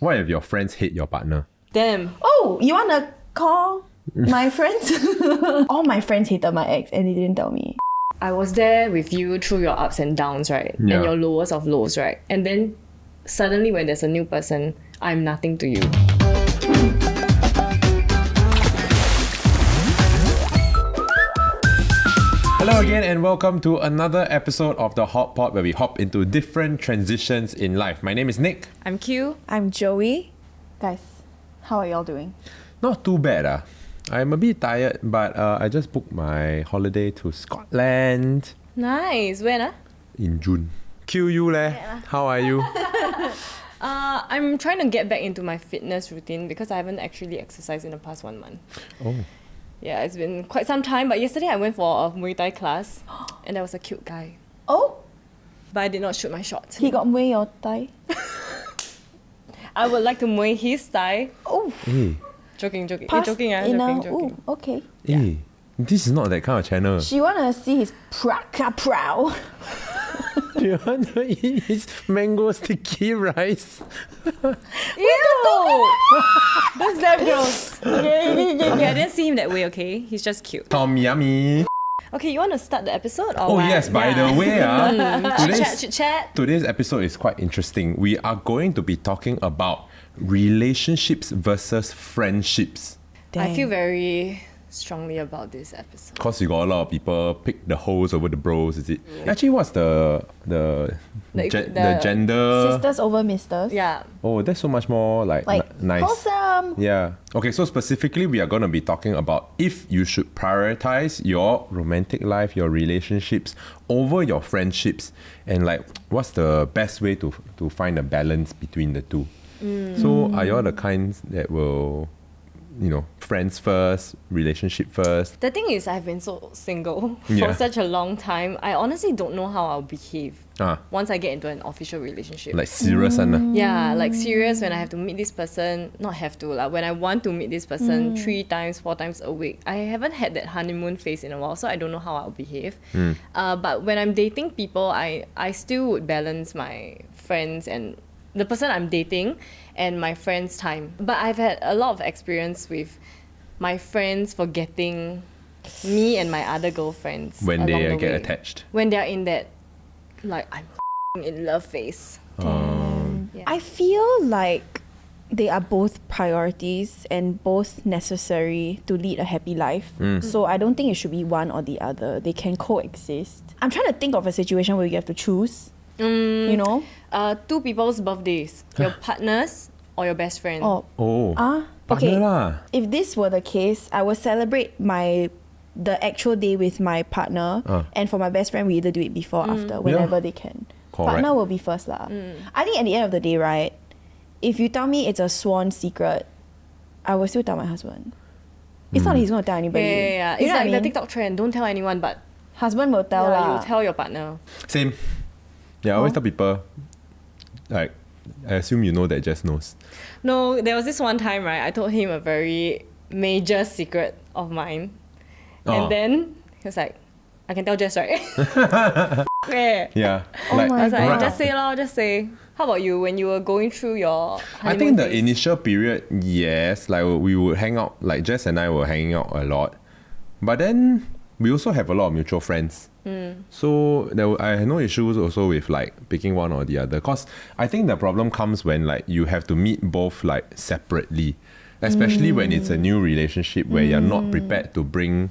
What if your friends hate your partner? Damn. Oh, you want to call my friends? All my friends hated my ex and they didn't tell me. I was there with you through your ups and downs, right? Yeah. And your lowest of lows, right? And then suddenly when there's a new person, I'm nothing to you. Hello again and welcome to another episode of the Hot Pot where we hop into different transitions in life. My name is Nick. I'm Q. I'm Joey. Guys, how are y'all doing? Not too bad. I'm a bit tired, but I just booked my holiday to Scotland Nice. When? in June. Q you leh? How are you? I'm trying to get back into my fitness routine because I haven't actually exercised in the past 1 month. Oh. Yeah, it's been quite some time, but yesterday I went for a Muay Thai class and there was a cute guy. Oh, But I did not shoot my shot. he got Muay your thigh. I would like to Muay his thigh. Oh, Hey, Joking. past Joking. inner. Joking. Ooh, okay. hey. This is not that kind of channel. She wanna see his prow. You want to eat his mango sticky rice? Ew! That's damn gross. Okay, I didn't see him that way, okay? He's just cute. Tom yummy. Okay, you want to start the episode? Or Oh what? yes, by the way, Chit chat. today's episode is quite interesting. We are going to be talking about relationships versus friendships. I feel very strongly about this episode. Cause you got a lot of people pick the hoes over the bros, is it? Actually, what's the gender? Sisters over misters. Yeah. Oh, that's so much more like nice. Wholesome. Yeah. Okay, so specifically, we are going to be talking about if you should prioritize your romantic life, your relationships over your friendships, and like what's the best way to find a balance between the two. So, are you the kinds that will, friends first, relationship first? The thing is, I've been so single Yeah. for such a long time. I honestly don't know how I'll behave Ah, once I get into an official relationship. like serious one. Yeah, like serious when I have to meet this person, not have to, like when I want to meet this person 3 times, 4 times a week. I haven't had that honeymoon phase in a while, so I don't know how I'll behave. But when I'm dating people, I still would balance my friends and the person I'm dating and my friends' time. But I've had a lot of experience with my friends forgetting me and my other girlfriends When along they the get way. attached. When they're in that, like, I'm in love phase. Yeah. I feel like they are both priorities and both necessary to lead a happy life. So I don't think it should be one or the other. They can coexist. I'm trying to think of a situation where you have to choose. You know? 2 people's birthdays, your partners or your best friend. Oh, partner okay. lah. If this were the case, I would celebrate the actual day with my partner, and for my best friend, we either do it before or after, whenever they can. Correct. Partner will be first lah. I think at the end of the day, right, if you tell me it's a sworn secret, I will still tell my husband. It's not that he's going to tell anybody. Yeah. You It's know like what I the mean? TikTok trend. Don't tell anyone, but Husband will tell lah. you tell your partner. Same. Yeah, I always tell people, like, I assume you know that Jess knows. No, there was this one time, right? I told him a very major secret of mine. Oh. And then he was like, I can tell Jess, right? Yeah. Yeah. Oh like, my I was like, God. just say lor, just say. How about you when you were going through your I honeymoon think the phase? initial period, yes, like we would hang out, like Jess and I were hanging out a lot. But then we also have a lot of mutual friends. So I had no issues also with like picking one or the other. Cause I think the problem comes when like you have to meet both like separately. Especially when it's a new relationship where you're not prepared to bring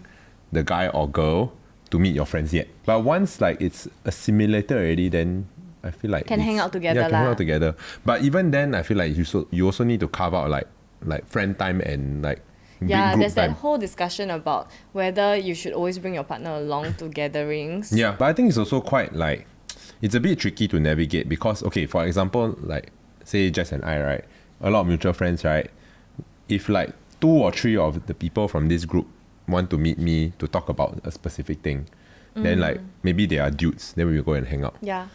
the guy or girl to meet your friends yet. But once like it's assimilated already, then I feel like Can hang out together Yeah, can hang lah. out together. But even then, I feel like you also need to carve out like friend time and like big Yeah, group there's time. that whole discussion about whether you should always bring your partner along to gatherings. Yeah, but I think it's also quite like it's a bit tricky to navigate because okay, for example, like say Jess and I, right, a lot of mutual friends, right. If like 2 or 3 of the people from this group want to meet me to talk about a specific thing, then like maybe they are dudes, then we will go and hang out. Yeah.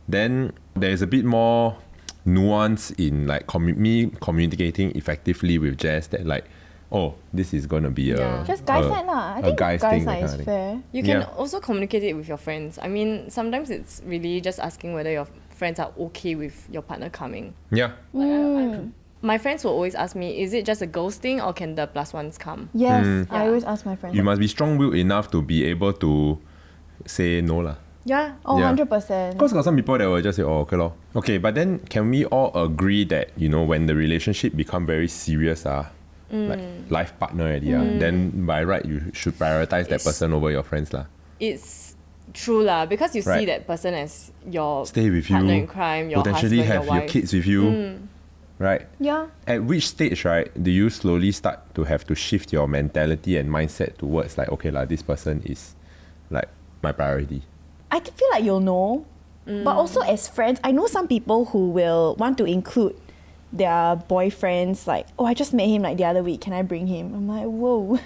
Then there's a bit more nuance in like me communicating effectively with Jess that like, oh, this is gonna be Yeah. Just guys night lah. I a think guy's guys thing, that night kind is of thing. fair. You can Yeah. also communicate it with your friends. I mean, sometimes it's really just asking whether your friends are okay with your partner coming. Yeah. My friends will always ask me, is it just a girls thing or can the plus ones come? Yes, I Yeah. always ask my friends. You must be strong-willed enough to be able to say no lah. Yeah. Oh, Yeah. 100%. Because got some people that will just say, oh, okay lor. Okay, but then can we all agree that, you know, when the relationship become very serious, like life partner already, then by right, you should prioritize that person over your friends lah. It's true lah, because you see Right. that person as your Stay with partner you, in crime, your potentially husband, have your your wife. kids with you, right? Yeah. At which stage, right, do you slowly start to have to shift your mentality and mindset towards like, okay lah, this person is like my priority? I feel like you'll know. But also as friends, I know some people who will want to include their boyfriends, like, oh, I just met him like the other week, can I bring him? I'm like, whoa.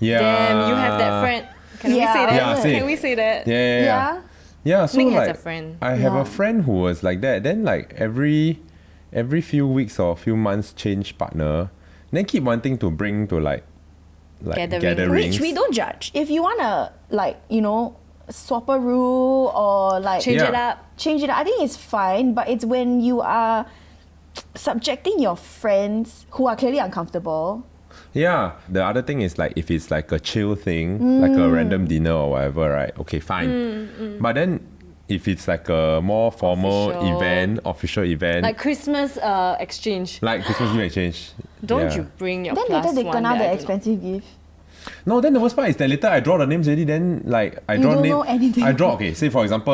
Yeah. Damn, you have that friend. Can we Yeah. say that? Yeah, say. Can we say that? Yeah. Yeah, so Ming like has a friend. I have Yeah. a friend who was like that. Then like every few weeks or few months change partner, then keep wanting to bring to like Gatherings. gatherings. Which we don't judge. If you want to, like, you know, swap a rule or like Change it Yeah. up. change it, I think it's fine. But it's when you are subjecting your friends who are clearly uncomfortable. Yeah. The other thing is like if it's like a chill thing, like a random dinner or whatever, right? Okay, fine. But then if it's like a more formal Official. official event, Like Christmas exchange. like Christmas New Exchange. Don't yeah. you bring your Then plus later they one kena that I the do not- expensive gift. No, then the worst part is that later I draw the names already. Then like I draw don't name. know anything. I draw okay. Say for example,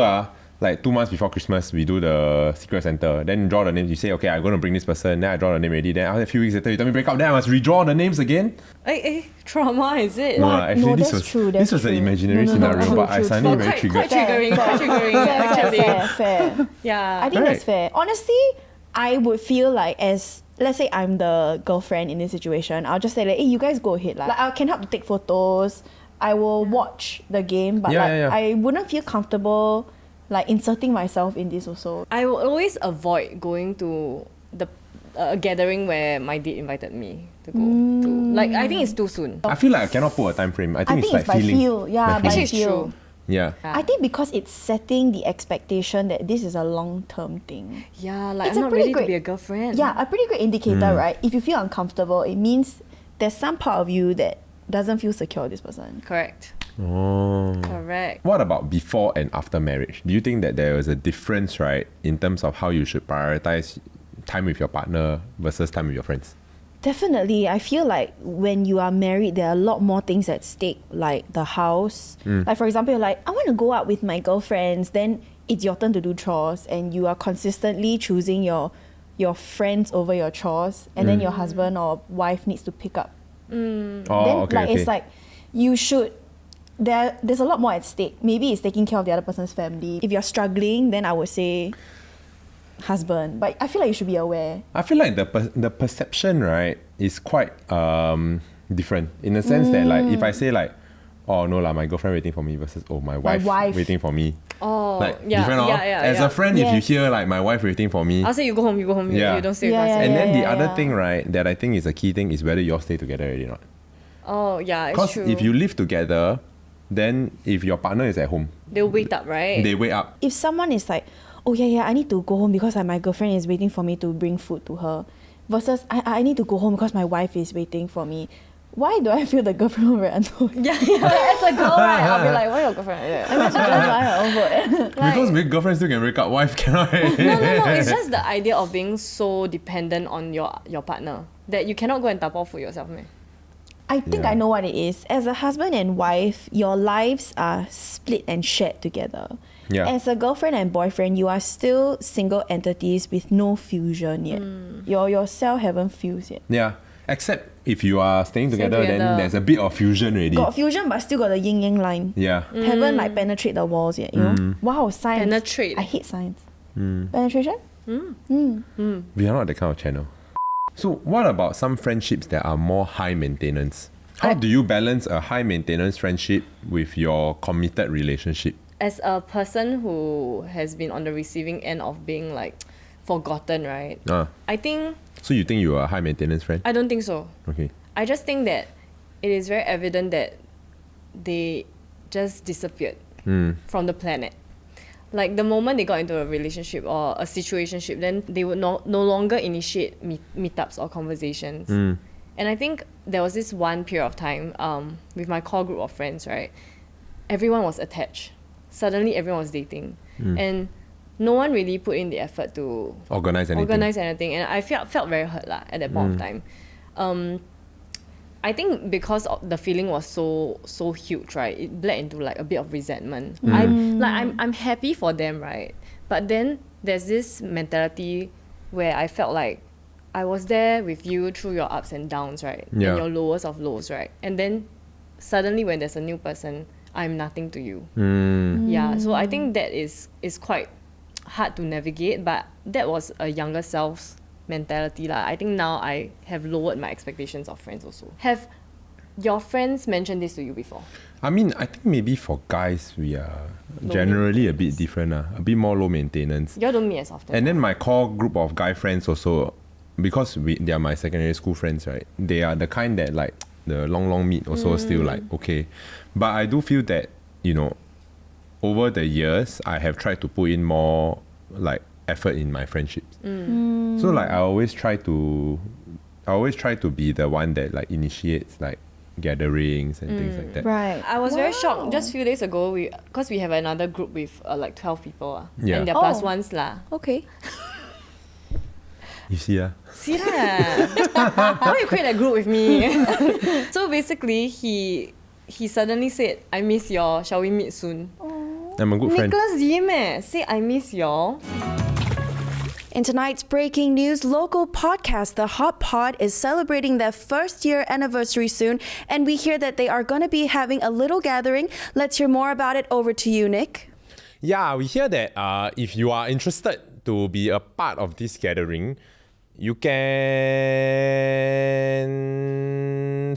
like 2 months before Christmas, we do the secret Santa. Then you draw the names. You say okay, I'm gonna bring this person. Then I draw the name already. Then after a few weeks later, you tell me break up. Then I must redraw the names again. Trauma, is it? No, What? lah, actually No, this that's was true, this that's was an true. imaginary No, scenario, true, but I true, suddenly true. very triggered. Quite triggering, quite triggering, Fair, actually. fair. Yeah. I think Right. that's fair. Honestly, I would feel like as let's say I'm the girlfriend in this situation, I'll just say like, hey, you guys go ahead. Like I can help to take photos. I will watch the game, but Yeah, like yeah, yeah. I wouldn't feel comfortable like inserting myself in this also. I will always avoid going to the a gathering where my date invited me to go to. Like, I think it's too soon. I feel like I cannot put a time frame. I think, I think it's it's like by feeling. feel. Yeah, by Actually, it's feel. true. Yeah. Yeah. I think because it's setting the expectation that this is a long-term thing. Yeah, like It's I'm a not pretty ready great- to be a girlfriend. Yeah, a pretty great indicator, right? If you feel uncomfortable, it means there's some part of you that doesn't feel secure with this person. Correct. Oh. Correct. What about before and after marriage? Do you think that there is a difference, right, in terms of how you should prioritize time with your partner versus time with your friends? Definitely. I feel like when you are married, there are a lot more things at stake, like the house. Like, for example, you're like, I want to go out with my girlfriends. Then it's your turn to do chores, and you are consistently choosing your friends over your chores. And then your husband or wife needs to pick up. Oh, Then, okay, like, okay. it's like you should. There's a lot more at stake. Maybe it's taking care of the other person's family. If you're struggling, then I would say husband. But I feel like you should be aware. I feel like the perception, right, is quite different in the sense that like if I say like, oh no lah, my girlfriend waiting for me versus oh my wife, wife. waiting for me. Oh, Like yeah, different, oh. yeah, yeah, As yeah. a friend, if you Yes. hear like my wife waiting for me, I'll say you go home, Yeah. you don't stay with Yeah, us. yeah, and then the yeah, other yeah. thing, right, that I think is a key thing is whether you all stay together already or not. Oh, yeah, it's Because true. if you live together, then if your partner is at home, They'll wait up, right? they wake up. If someone is like, oh yeah, I need to go home because like, my girlfriend is waiting for me to bring food to her, versus I need to go home because my wife is waiting for me. Why do I feel the girlfriend will be annoyed? yeah, as a girl, right? I'll be like, why your girlfriend like that? I mean, she just buy her own food. Because big girlfriends still can wake up, wife cannot. No, it's just the idea of being so dependent on your partner that you cannot go and tap off for yourself, man. I think Yeah. I know what it is. As a husband and wife, your lives are split and shared together. Yeah. As a girlfriend and boyfriend, you are still single entities with no fusion yet. Your cell haven't fused yet. Yeah. Except if you are staying together, then together. there's a bit of fusion already. Got fusion, but still got the yin yang line. Yeah. Haven't like penetrate the walls yet, you know? Wow, science. Penetrate. I hate science. Penetration? We are not that kind of channel. So what about some friendships that are more high maintenance? How do you balance a high maintenance friendship with your committed relationship? As a person who has been on the receiving end of being like forgotten, right? I think So you think you are a high maintenance friend? I don't think so. Okay. I just think that it is very evident that they just disappeared from the planet. Like the moment they got into a relationship or a situationship, then they would no longer initiate meetups or conversations. And I think there was this one period of time with my core group of friends, right? Everyone was attached. Suddenly everyone was dating. And no one really put in the effort to Organize anything. And I felt very hurt at that point of time. I think because the feeling was so huge, right? It bled into like a bit of resentment. I'm happy for them, right? But then there's this mentality where I felt like I was there with you through your ups and downs, right? Yeah. And your lowest of lows, right? And then suddenly when there's a new person, I'm nothing to you. Yeah, so I think that is quite hard to navigate, but that was a younger self's mentality. I think now I have lowered my expectations of friends also. Have your friends mentioned this to you before? I mean, I think maybe for guys, we are generally a bit different. A bit more low maintenance. You all don't meet as often. And then my core group of guy friends also, because they are my secondary school friends, right? They are the kind that like the long meet also still like okay. But I do feel that, you know, over the years, I have tried to put in more like effort in my friendships. So like I always try to be the one that like initiates like gatherings and things like that. Right. I was very shocked just a few days ago because we have another group with like 12 people. Yeah. And they're plus ones lah. Okay. You see, See lah. Why you create a group with me? So basically, he suddenly said, I miss y'all. Shall we meet soon? I'm a good friend. Nicholas Yim say I miss y'all. In tonight's breaking news, local podcast The Hot Pod is celebrating their first year anniversary soon, and we hear that they are going to be having a little gathering. Let's hear more about it. Over to you, Nick. Yeah, we hear that if you are interested to be a part of this gathering, you can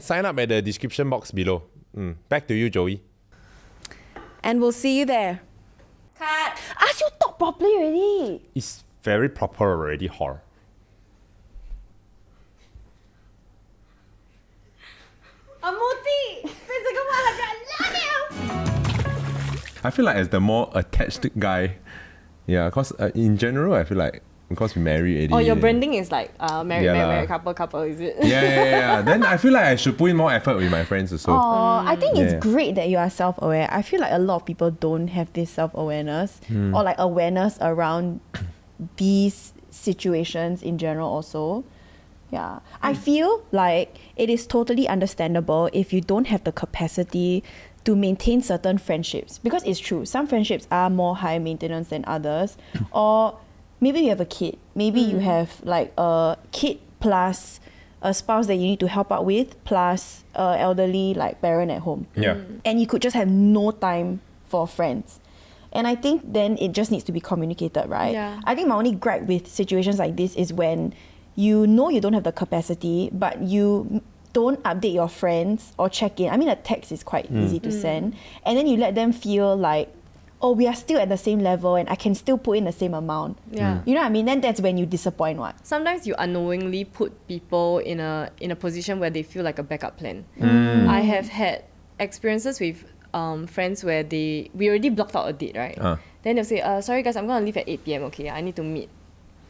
sign up at the description box below. Back to you, Joey. And we'll see you there. Cut. Ask you talk properly already. It's very proper already, whore. Amuti! Physical I love you! I feel like as the more attached guy, yeah, because in general, I feel like because we married already. Oh, your branding is like married, couple, is it? Yeah. Then I feel like I should put in more effort with my friends also. Oh, I think it's great that you are self-aware. I feel like a lot of people don't have this self-awareness or like awareness around these situations in general also. Yeah. I feel like it is totally understandable if you don't have the capacity to maintain certain friendships, because it's true, some friendships are more high maintenance than others. Or maybe you have a kid, maybe you have like a kid plus a spouse that you need to help out with plus a elderly like parent at home. And you could just have no time for friends. And I think then it just needs to be communicated, right? Yeah. I think my only gripe with situations like this is when you know you don't have the capacity, but you don't update your friends or check in. I mean, a text is quite easy to send. And then you let them feel like, oh, we are still at the same level and I can still put in the same amount. Yeah. You know what I mean? Then that's when you disappoint what? Sometimes you unknowingly put people in a position where they feel like a backup plan. I have had experiences with friends where we already blocked out a date, right? Then they'll say, sorry guys, I'm gonna leave at 8 p.m, okay? I need to meet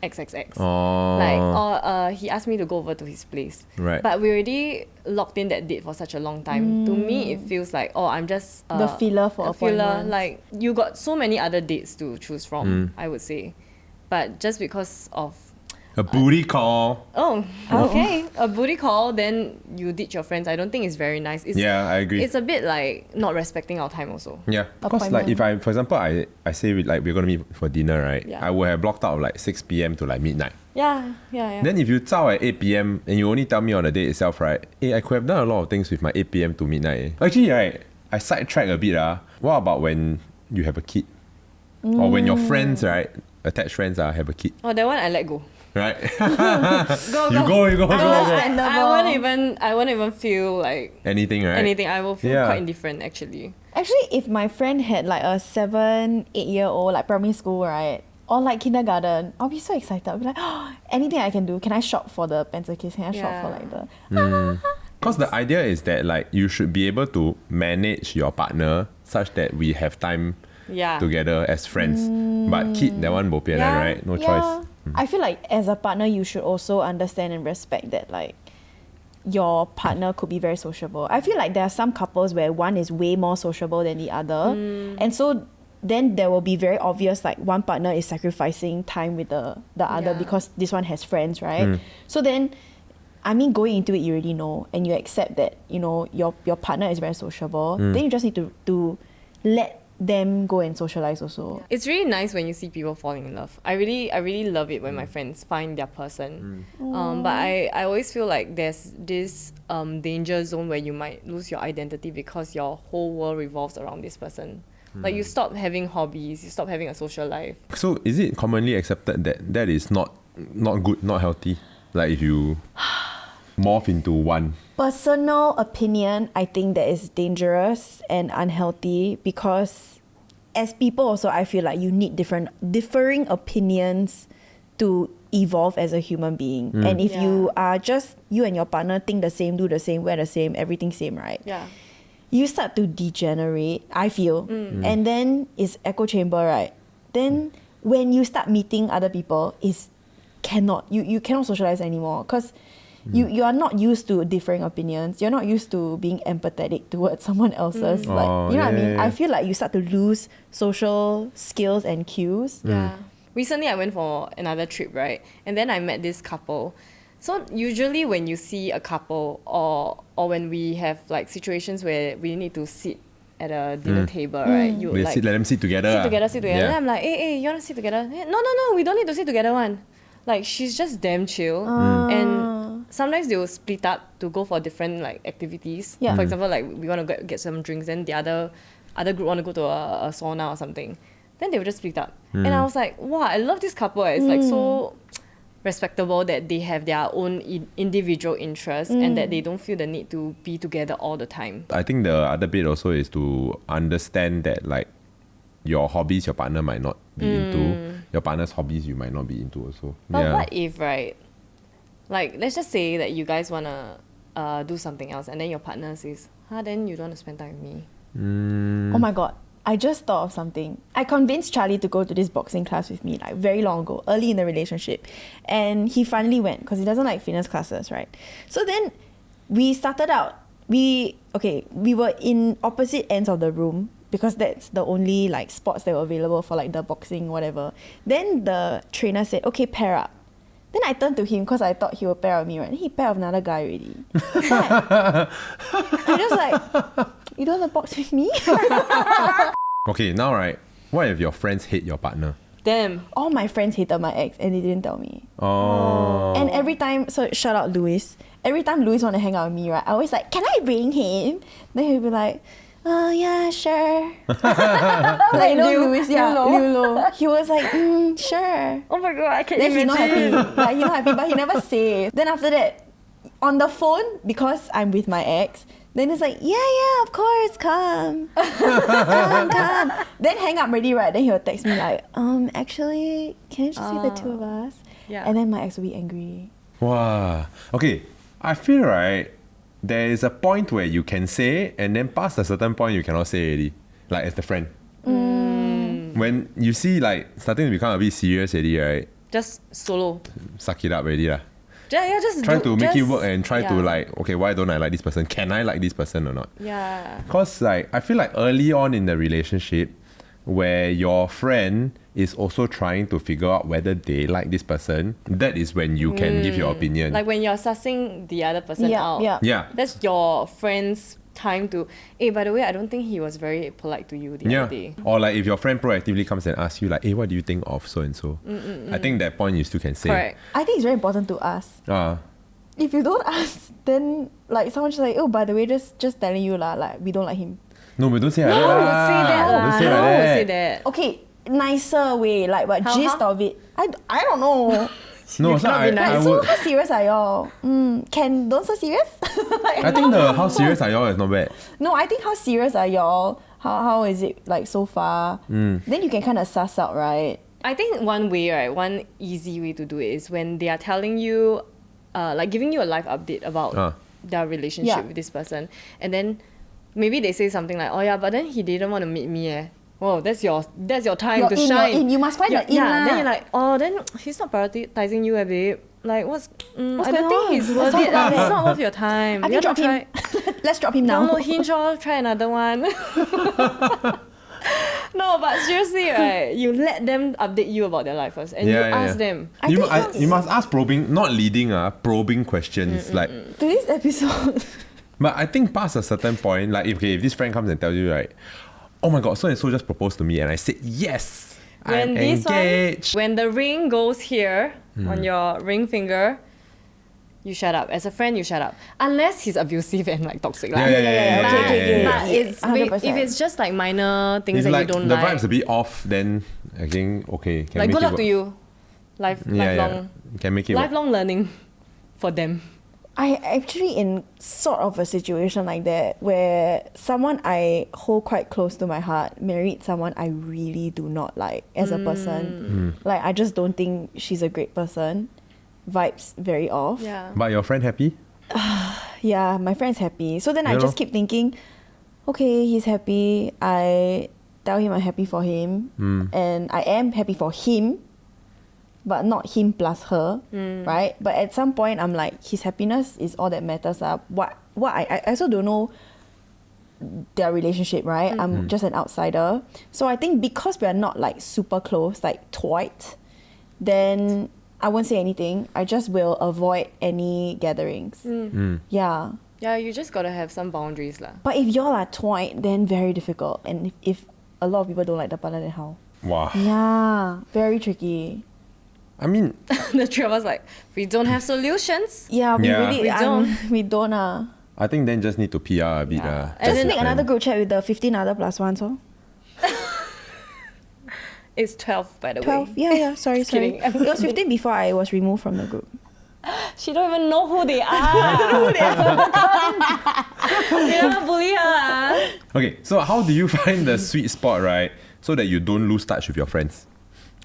XXX. Or he asked me to go over to his place. Right. But we already locked in that date for such a long time. To me, it feels like, I'm just The filler for a filler. appointments. Like, you got so many other dates to choose from, I would say. But just because of A booty call. Oh, okay. A booty call, then you ditch your friends. I don't think it's very nice. Yeah, I agree. It's a bit like not respecting our time also. Yeah, because like if I, for example, I say like we're gonna meet for dinner, right? Yeah. I would have blocked out like 6 p.m. to like midnight. Yeah. Then if you zao at 8 p.m. and you only tell me on the day itself, right? I could have done a lot of things with my 8 p.m. to midnight. Actually, right, I sidetrack a bit. What about when you have a kid? Or when your friends, right, attached friends have a kid, Oh, that one I let go. right? Go. You go. I won't even feel like Anything, right? anything. I will feel quite indifferent actually. Actually, if my friend had like a 7, 8-year-old, like primary school, right? Or like kindergarten, I'll be so excited. I'll be like, oh, anything I can do. Can I shop for the pencil case? Can I shop for like the... Because the idea is that like you should be able to manage your partner such that we have time Yeah. together as friends. But kid, that one bo pian, Yeah. right? No choice. I feel like as a partner, you should also understand and respect that like your partner could be very sociable. I feel like there are some couples where one is way more sociable than the other, and so then there will be very obvious like one partner is sacrificing time with the other Yeah. because this one has friends, right? So then, I mean, going into it, you already know and you accept that you know your partner is very sociable. Then you just need to let them go and socialize also. It's really nice when you see people falling in love. I really love it when my friends find their person. But I always feel like there's this danger zone where you might lose your identity because your whole world revolves around this person. Like you stop having hobbies, you stop having a social life. So is it commonly accepted that that is not good, not healthy? Like if you morph into one. Personal opinion, I think that is dangerous and unhealthy because as people also, I feel like you need differing opinions to evolve as a human being. And if you are just, you and your partner think the same, do the same, wear the same, everything same, right? Yeah. You start to degenerate, I feel. And then it's echo chamber, right? Then when you start meeting other people, you cannot socialize anymore because you are not used to differing opinions. You're not used to being empathetic towards someone else's. Like, you know what I mean? yeah. I feel like you start to lose social skills and cues. Yeah. Recently I went for another trip, right? And then I met this couple. So usually when you see a couple or when we have like situations where we need to sit at a dinner table, right? You They like let them sit together. sit together. Yeah. Then I'm like, hey, you wanna sit together? No, we don't need to sit together one. Like she's just damn chill. And sometimes they will split up to go for different like activities. Yeah. For example, like we want to get some drinks, then the other group want to go to a sauna or something. Then they will just split up. And I was like, wow, I love this couple. It's like so respectable that they have their own individual interests and that they don't feel the need to be together all the time. I think the other bit also is to understand that like your hobbies your partner might not be into, your partner's hobbies you might not be into also. But what if, right, like let's just say that you guys want to do something else and then your partner says, then you don't want to spend time with me. Oh my god, I just thought of something. I convinced Charlie to go to this boxing class with me like very long ago, early in the relationship. And he finally went because he doesn't like fitness classes, right? So then we started out, we were in opposite ends of the room because that's the only like sports that were available for like the boxing, whatever. Then the trainer said, okay, pair up. Then I turned to him because I thought he would pair with me, right? He paired with another guy already. I'm just like, you don't want to box with me? Okay, now right, what if your friends hate your partner? Damn. All my friends hated my ex and they didn't tell me. Oh. And every time, so shout out Louis. Every time Louis want to hang out with me, right, I always like, can I bring him? Then he'll be like, oh yeah, sure. Like, you know, Louis, yeah, Lulo. He was like, sure. Oh my god, I can't Then he's not imagine. happy. Like, he's not happy, but he never says. Then after that, on the phone, because I'm with my ex, then it's like, yeah, of course, come. come. Then hang up already, right? Then he'll text me like, actually, can I just see the two of us? Yeah. And then my ex will be angry. Wow. Okay, I feel right, there is a point where you can say and then past a certain point you cannot say already. Like as the friend. When you see like starting to become a bit serious already, right? Just solo. Suck it up already lah. Yeah, just Try do, to make it just- work and try to yeah. like, okay, why don't I like this person? Can I like this person or not? Yeah. Because like I feel like early on in the relationship where your friend is also trying to figure out whether they like this person, that is when you can give your opinion. Like when you're sussing the other person Yeah, out. yeah. Yeah. That's your friend's time to, hey, by the way, I don't think he was very polite to you the Yeah. other day. Or like if your friend proactively comes and asks you like, hey, what do you think of so and so? I think that point you still can say. Correct. I think it's very important to ask. If you don't ask, then like someone's just like, oh, by the way, just telling you lah, like we don't like him. No, but don't say like No that. one would say that. Don't lah. say No like one would that. say that. Okay, nicer way, like what How- gist how? of it. I don't know. No, so cannot be nice. I So would. how serious are y'all? Don't so serious? I think the how serious are y'all is not bad. No, I think how serious are y'all? How is it like so far? Then you can kind of suss out, right? I think one way, right, one easy way to do it is when they are telling you, like giving you a life update about their relationship Yeah. with this person. And then maybe they say something like, oh yeah, but then he didn't want to meet me oh, that's your time You're to in, shine. you're in. You must find the in lah. Then you're like, oh, then he's not prioritizing you, babe. Like, I don't going think on? he's Let's worth talk it. about It's it. not worth your time. I You think have drop to him. Let's drop him now. download Hinge or try another one. No, but seriously, right? You let them update you about their life first, and you ask them. I You, think you must ask probing, not leading, probing questions. Like, Today's episode. but I think past a certain point, like if this friend comes and tells you, like, oh my god, so and so just proposed to me, and I said yes, I'm engaged. When the ring goes here on your ring finger, you shut up. As a friend, you shut up. Unless he's abusive and like toxic. Like. Yeah. But it's, 100%. if it's just like minor things It's that like you don't the like. vibes a bit off, then again, okay. Can Like make good it luck work. to you. Lifelong Can make it work. lifelong learning for them. I actually in sort of a situation like that where someone I hold quite close to my heart married someone I really do not like as a person. Like I just don't think she's a great person. Vibes very off. Yeah. But your friend happy? Yeah, my friend's happy. So then I Yeah, just lor. keep thinking, okay, he's happy. I tell him I'm happy for him. And I am happy for him, but not him plus her, right? But at some point, I'm like, his happiness is all that matters. What I also don't know their relationship, right? I'm just an outsider. So I think because we are not like super close, like twite, then I won't say anything. I just will avoid any gatherings. Yeah. Yeah, you just gotta have some boundaries lah. But if y'all are twite, then very difficult. And if a lot of people don't like the partner, then how? Wow. Yeah, very tricky. I mean, The three of us like, we don't have solutions. Yeah, we Yeah. really We don't. we don't. I think then just need to PR a bit. As Just in- make another group chat with the 15 other plus ones, oh. It's 12, by the 12. way. Yeah, sorry. kidding. It was 15 before I was removed from the group. She don't even know who they are. You never bully her. Ah. Okay, so how do you find the sweet spot, right? So that you don't lose touch with your friends?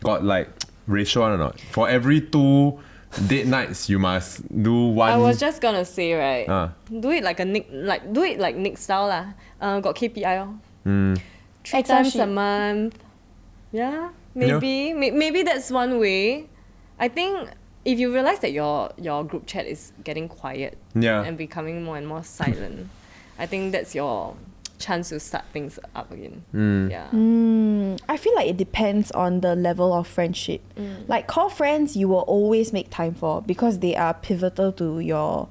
Got like ratio or not? For every 2 date nights, you must do one. I was just gonna say, right? Ah. Do it like Nick style lah. Got KPI oh. 3 Excel times sheet. a month. Yeah, maybe. Maybe that's one way. I think if you realize that your group chat is getting quiet Yeah. and becoming more and more silent, I think that's your chance to start things up again. Yeah. I feel like it depends on the level of friendship. Like core friends, you will always make time for because they are pivotal to your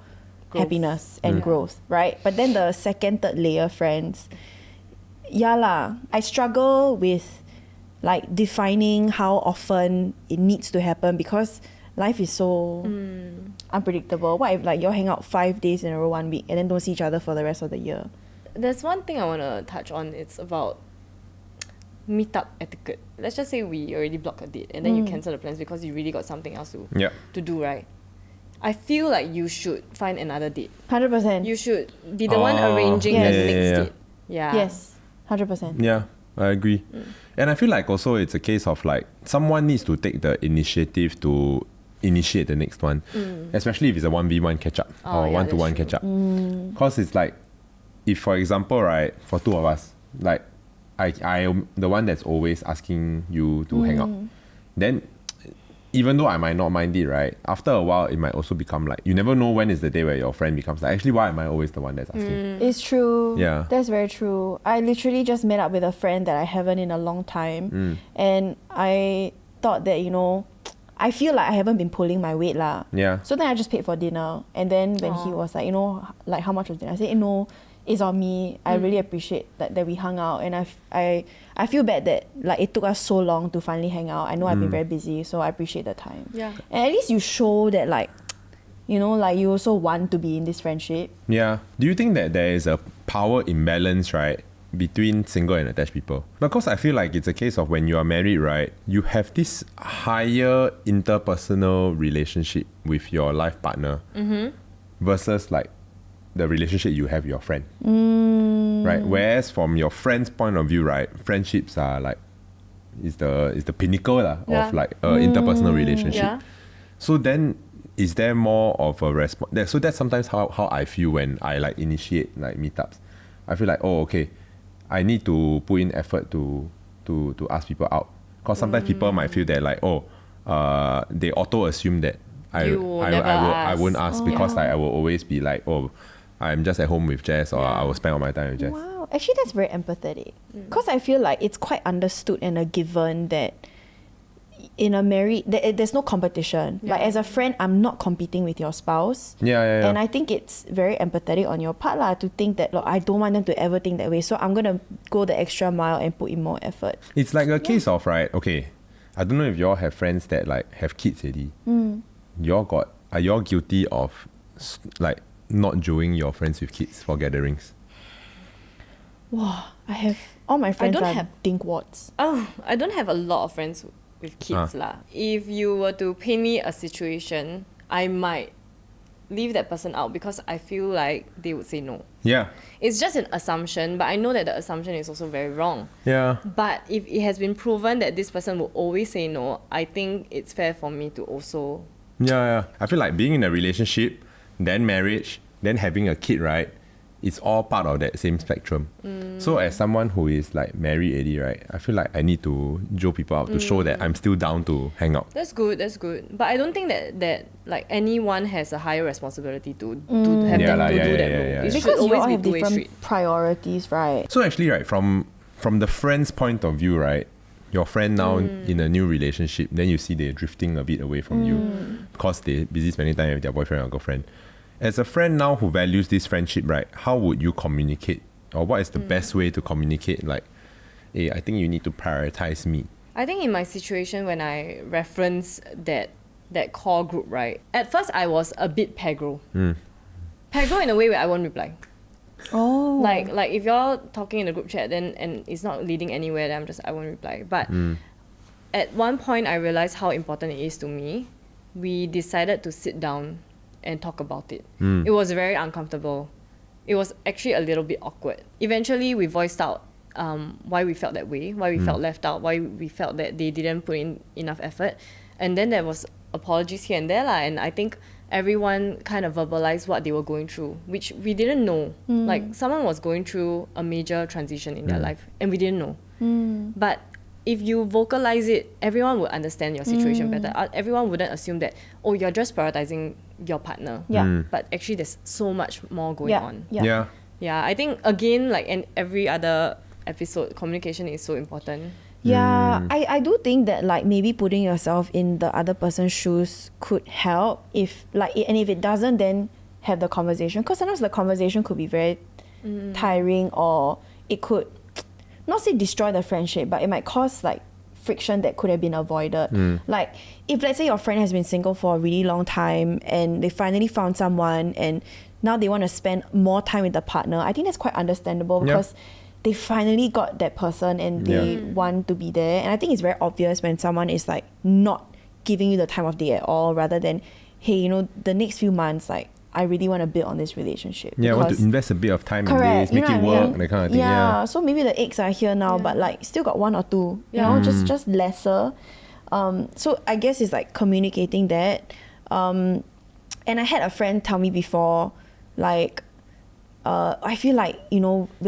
Growth. happiness and growth, right? But then the second, third layer friends, yeah lah. I struggle with like defining how often it needs to happen because life is so unpredictable. What if like you all hang out 5 days in a row 1 week and then don't see each other for the rest of the year? There's one thing I want to touch on. It's about meetup etiquette. Let's just say we already block a date and then you cancel the plans because you really got something else to do, right? I feel like you should find another date. 100%. You should be the one arranging Yes. the Yeah, next yeah. date. Yeah. Yes, 100%. Yeah, I agree. And I feel like also it's a case of like someone needs to take the initiative to initiate the next one, especially if it's a 1v1 catch up or yeah, 1-to-1 that's catch up. Because it's like, if for example, right, for 2 of us, like I am the one that's always asking you to hang out, then even though I might not mind it, right, after a while it might also become like, you never know when is the day where your friend becomes like, actually, why am I always the one that's asking? It's true. Yeah. That's very true. I literally just met up with a friend that I haven't in a long time. And I thought that, I feel like I haven't been pulling my weight lah. Yeah. So then I just paid for dinner. And then when he was like, like how much was dinner? I said, no, it's on me. I really appreciate that we hung out. And I feel bad that like it took us so long to finally hang out. I know I've been very busy, so I appreciate the time. Yeah. And at least you show that like, like you also want to be in this friendship. Yeah. Do you think that there is a power imbalance, right, between single and attached people? Because I feel like it's a case of when you are married, right, you have this higher interpersonal relationship with your life partner versus like the relationship you have with your friend. Right? Whereas from your friend's point of view, right, friendships are like is the pinnacle of like a interpersonal relationship. Yeah. So then is there more of a response? So that's sometimes how I feel when I like initiate like meetups. I feel like, oh, okay, I need to put in effort to to ask people out. Because sometimes people might feel that like, they auto assume that I won't ask because like I will always be like, I'm just at home with Jess, or I will spend all my time with Jess. Wow, actually that's very empathetic. Because I feel like it's quite understood and a given that in a married, there's no competition. Like as a friend, I'm not competing with your spouse. Yeah. And I think it's very empathetic on your part to think that, look, I don't want them to ever think that way. So I'm going to go the extra mile and put in more effort. It's like a case of, right, okay, I don't know if y'all have friends that like have kids already. Are y'all guilty of like not joining your friends with kids for gatherings? Wow, I have, all my friends are dinkwads. I don't have a lot of friends with kids lah. If you were to paint me a situation, I might leave that person out because I feel like they would say no. Yeah. It's just an assumption, but I know that the assumption is also very wrong. Yeah. But if it has been proven that this person will always say no, I think it's fair for me to also... Yeah. I feel like being in a relationship, then marriage, then having a kid, right? It's all part of that same spectrum. So as someone who is like married already, right, I feel like I need to joke people out to show that I'm still down to hang out. That's good. But I don't think that like anyone has a higher responsibility to have them to do that role. It should Because you always all be have two-way different street. priorities, right? So actually, right, from the friend's point of view, right, your friend now in a new relationship, then you see they're drifting a bit away from you because they're busy spending time with their boyfriend or girlfriend. As a friend now who values this friendship, right, how would you communicate? Or what is the best way to communicate? Like, hey, I think you need to prioritize me. I think in my situation when I reference that core group, right, at first I was a bit pegro. Pegro in a way where I won't reply. Oh. Like if you're talking in the group chat then and it's not leading anywhere, then I won't reply. But at one point I realized how important it is to me. We decided to sit down and talk about it. It was very uncomfortable. It was actually a little bit awkward. Eventually we voiced out why we felt that way, why we felt left out, why we felt that they didn't put in enough effort. And then there was apologies here and there and I think everyone kind of verbalized what they were going through, which we didn't know. Like someone was going through a major transition in their life and we didn't know. But if you vocalize it, everyone would understand your situation better. Everyone wouldn't assume that, you're just prioritizing your partner. But actually there's so much more going on. Yeah. Yeah, I think again, like in every other episode, communication is so important. Yeah, I do think that like maybe putting yourself in the other person's shoes could help if it doesn't, then have the conversation, because sometimes the conversation could be very tiring, or it could not say destroy the friendship, but it might cause like friction that could have been avoided. Like if let's say your friend has been single for a really long time and they finally found someone and now they want to spend more time with the partner, I think that's quite understandable because they finally got that person and they want to be there. And I think it's very obvious when someone is like not giving you the time of day at all, rather than, hey, the next few months, like I really want to build on this relationship. Yeah, I want to invest a bit of time in this, make it work, that kind of thing. Yeah, so maybe the eggs are here now, but like still got one or two, you know, just lesser. So I guess it's like communicating that. And I had a friend tell me before, like, I feel like, we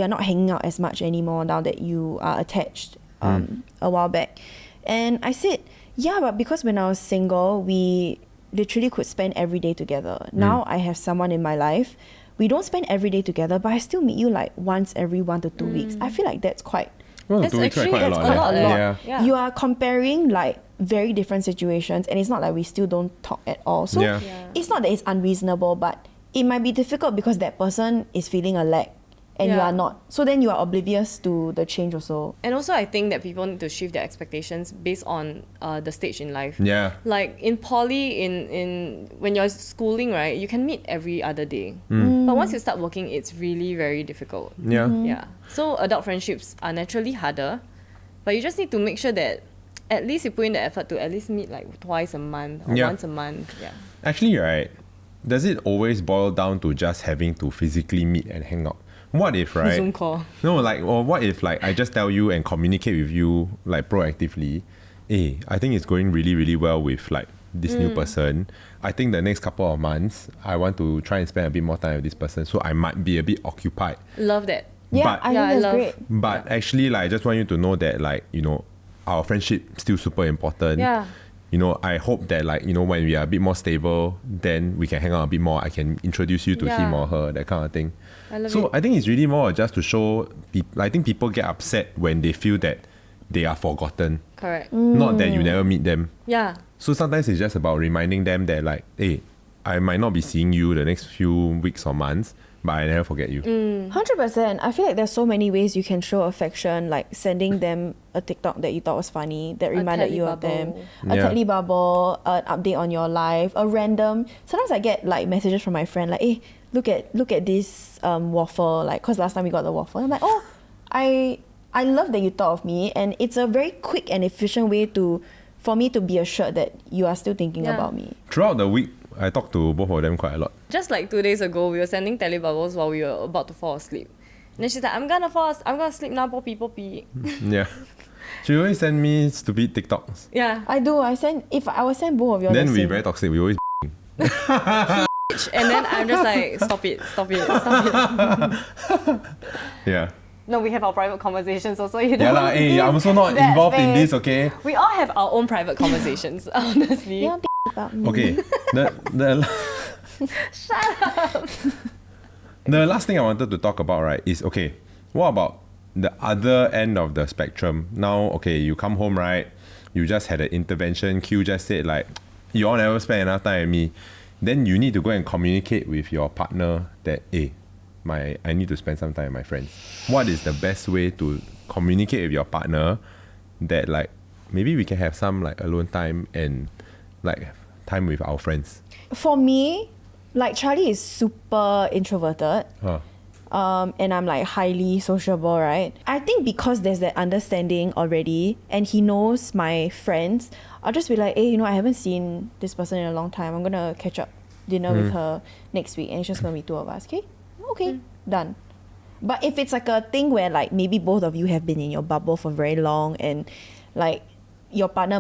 are not hanging out as much anymore now that you are attached a while back. And I said, yeah, but because when I was single, we literally could spend every day together. Now I have someone in my life. We don't spend every day together, but I still meet you like once every 1 to 2 weeks. I feel like that's quite... That's actually quite a lot. Yeah. You are comparing like very different situations, and it's not like we still don't talk at all. So it's not that it's unreasonable, but it might be difficult because that person is feeling a lack and you are not. So then you are oblivious to the change also. And also I think that people need to shift their expectations based on the stage in life. Yeah. Like in poly, in when you're schooling, right, you can meet every other day. But once you start working, it's really very difficult. Yeah. Yeah. So adult friendships are naturally harder, but you just need to make sure that at least you put in the effort to at least meet like twice a month or once a month. Yeah. Actually, right, does it always boil down to just having to physically meet and hang out? What if, right? Zoom call. No, like, or what if, like, I just tell you and communicate with you, like, proactively, hey, I think it's going really, really well with, like, this new person. I think the next couple of months, I want to try and spend a bit more time with this person, so I might be a bit occupied. Love that. Yeah, But- I Yeah, I think that's love- great. But actually, like, I just want you to know that, like, you know, our friendship still super important. Yeah. You know, I hope that, like, you know, when we are a bit more stable, then we can hang out a bit more. I can introduce you to him Yeah. or her, that kind of thing. I love So it. I think it's really more just to show people. I think people get upset when they feel that they are forgotten, Correct. not that you never meet them. Yeah. So sometimes it's just about reminding them that, like, hey, I might not be seeing you the next few weeks or months, but I never forget you. 100%. I feel like there's so many ways you can show affection, like sending them a TikTok that you thought was funny, that reminded you of them, telebubble. a Yeah. teddy bubble, an update on your life, a random. Sometimes I get like messages from my friend like, hey, look at this waffle, like, cause last time we got the waffle. I'm like, oh, I love that you thought of me, and it's a very quick and efficient way for me to be assured that you are still thinking Yeah. about me. Throughout the week, I talked to both of them quite a lot. Just like 2 days ago, we were sending telebubbles while we were about to fall asleep. And then she's like, I'm gonna sleep now, poppy poppy. Yeah. She always send me stupid TikToks. Yeah. I do. If I will send both of you. Then we very toxic. We always And then I'm just like, stop it. yeah. No, we have our private conversations also. You Yeah don't lah. Hey, I'm also not that involved in bad. this. Okay. We all have our own private conversations, honestly. Yeah, about me. Okay. The The last thing I wanted to talk about, right, is okay. What about the other end of the spectrum? Now, okay, you come home, right? You just had an intervention. Q just said like, you all never spend enough time with me. Then you need to go and communicate with your partner that, hey, I need to spend some time with my friends. What is the best way to communicate with your partner that like maybe we can have some like alone time and like time with our friends? For me, like Charlie is super introverted. Huh. And I'm like highly sociable, right? I think because there's that understanding already and he knows my friends, I'll just be like, hey, you know, I haven't seen this person in a long time. I'm gonna catch up dinner with her next week and it's just gonna be two of us, okay? Okay, done. But if it's like a thing where like maybe both of you have been in your bubble for very long and like your partner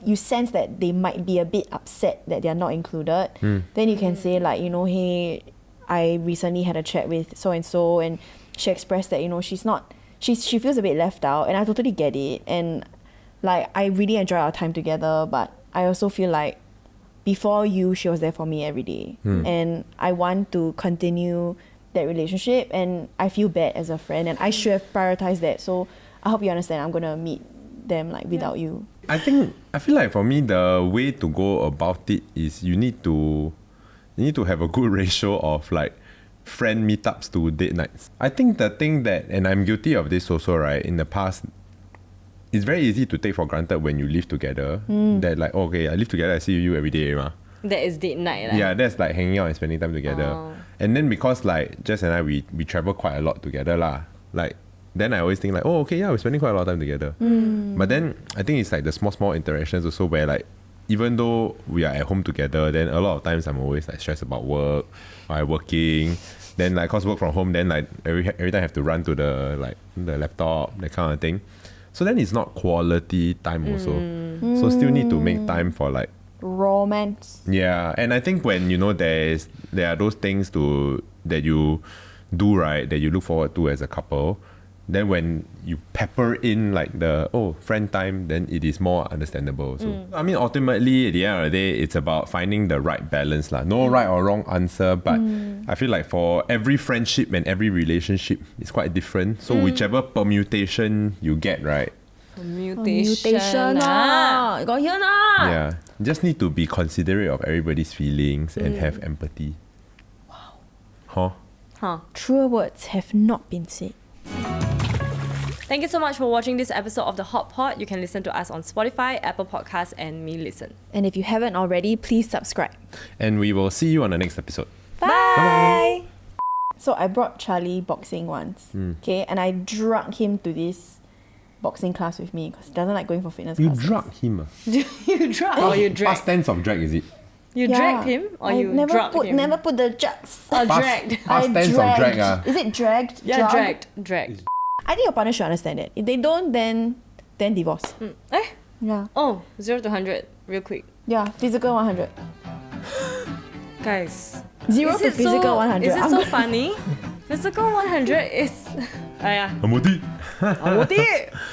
you sense that they might be a bit upset that they're not included, then you can say like, you know, hey, I recently had a chat with so-and-so and she expressed that, you know, she feels a bit left out and I totally get it. And like, I really enjoy our time together, but I also feel like before you, she was there for me every day. And I want to continue that relationship and I feel bad as a friend and I should have prioritized that. So I hope you understand I'm going to meet them like without you. I feel like for me the way to go about it is you need to have a good ratio of like friend meetups to date nights. I think the thing that, and I'm guilty of this also, right, in the past, it's very easy to take for granted when you live together that like, okay, I live together, I see you every day, ma. That is date night. Yeah, that's like hanging out and spending time together. Oh. And then because like Jess and I, we travel quite a lot together lah. Like then I always think like, oh, okay, yeah, we're spending quite a lot of time together. But then I think it's like the small interactions also where like, even though we are at home together, then a lot of times I'm always like stressed about work, or I'm working. Then like, cause work from home, then like every time I have to run to the laptop, that kind of thing. So then it's not quality time also. So still need to make time for like, Romance. yeah. And I think when, you know, there are those things that you do, right, that you look forward to as a couple, then when you pepper in like the friend time, then it is more understandable. So I mean, ultimately at the end of the day, it's about finding the right balance lah. No right or wrong answer, but I feel like for every friendship and every relationship, it's quite different. So whichever permutation you get, right, Mutation. You got hear nah? yeah, just need to be considerate of everybody's feelings and have empathy. Wow. Huh? Truer words have not been said. Thank you so much for watching this episode of The Hot Pot. You can listen to us on Spotify, Apple Podcasts, and Me Listen. And if you haven't already, please subscribe. And we will see you on the next episode. Bye. So I brought Charlie boxing once, okay, and I drug him to this boxing class with me because he doesn't like going for fitness You classes. drug him. You drag or you drag? Past tense of drag, is it? You dragged him or you drugged him? Never put the jugs. Or dragged. Past tense of drag. Is it dragged? Yeah, Drugged? dragged. I think your partner should understand it. If they don't, then divorce. Eh? Yeah. Oh, 0 to 100, real quick. Yeah, physical 100. Guys. 0 Is to it physical 100. Is it I'm so gonna- funny? Physical 100 is 哎呀，阿摩的。我的